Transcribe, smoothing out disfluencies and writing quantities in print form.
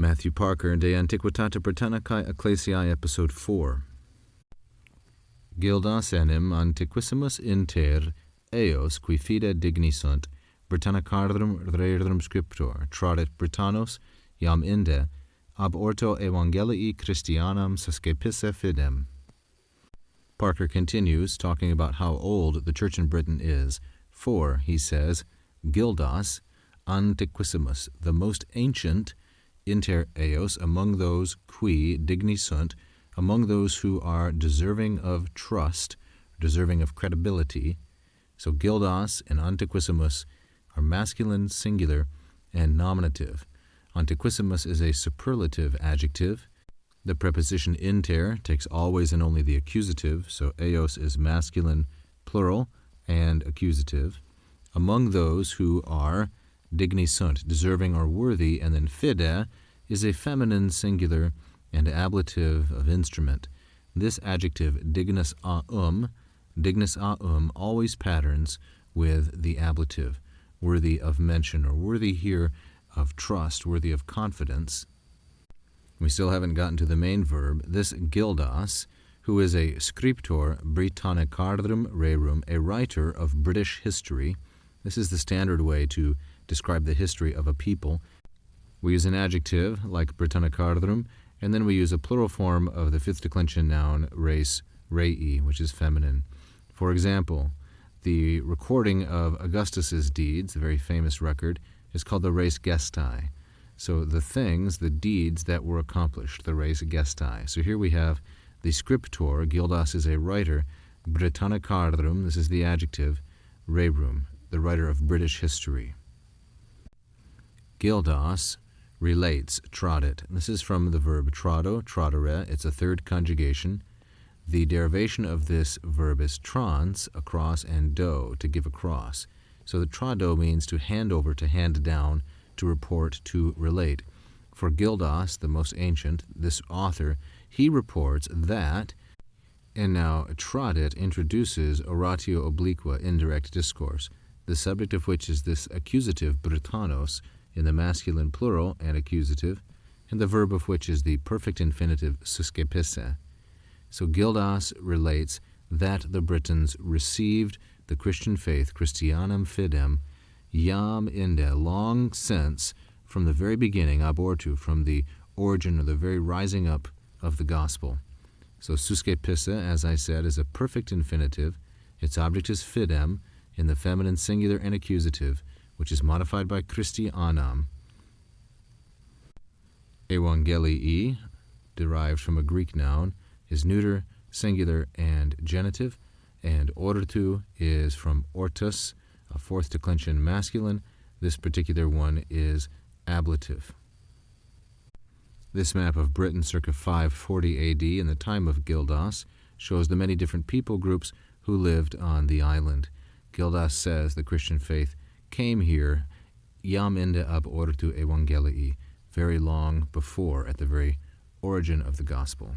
Matthew Parker, De Antiquitate Britannicae Ecclesiae, Episode 4. Gildas enim antiquissimus inter eos qui fide digni sunt, Britannicarum rerum scriptor, tradet Britannos, iam inde, ab orto Evangelii Christianam suscepisse fidem. Parker continues, talking about how old the church in Britain is, for, he says, Gildas antiquissimus, the most ancient, inter eos, among those qui digni sunt, among those who are deserving of trust, deserving of credibility. So Gildas and antiquissimus are masculine, singular, and nominative. Antiquissimus is a superlative adjective. The preposition inter takes always and only the accusative, so eos is masculine, plural, and accusative. Among those who are digni sunt, deserving or worthy, and then fide is a feminine singular and ablative of instrument. This adjective, dignus aum, always patterns with the ablative, worthy of mention, or worthy here of trust, worthy of confidence. We still haven't gotten to the main verb. This Gildas, who is a scriptor Britannicarum rerum, a writer of British history. This is the standard way to describe the history of a people. We use an adjective like Britannicarum, and then we use a plural form of the fifth declension noun res, rei, which is feminine. For example, the recording of Augustus's deeds, the very famous record, is called the res gestae. So the things, the deeds that were accomplished, the res gestae. So here we have the scriptor, Gildas is a writer, Britannicarum, this is the adjective, rerum, the writer of British history. Gildas relates, tradet. This is from the verb trado, tradere. It's a third conjugation. The derivation of this verb is trans, across, and do, to give across. So the trado means to hand over, to hand down, to report, to relate. For Gildas, the most ancient, this author, he reports that, and now tradet introduces oratio obliqua, indirect discourse, the subject of which is this accusative Britannos, in the masculine plural and accusative, and the verb of which is the perfect infinitive suscepisse. So Gildas relates that the Britons received the Christian faith, Christianam fidem, iam inde, long since, from the very beginning, ab ortu, from the origin or the very rising up of the gospel. So suscepisse, as I said, is a perfect infinitive. Its object is fidem, in the feminine singular and accusative, which is modified by Christianam. Evangelii, derived from a Greek noun, is neuter, singular, and genitive, and ortu is from ortus, a fourth declension masculine. This particular one is ablative. This map of Britain circa 540 AD in the time of Gildas shows the many different people groups who lived on the island. Gildas says the Christian faith came here, iam inde ab ortu evangelii, very long before, at the very origin of the gospel.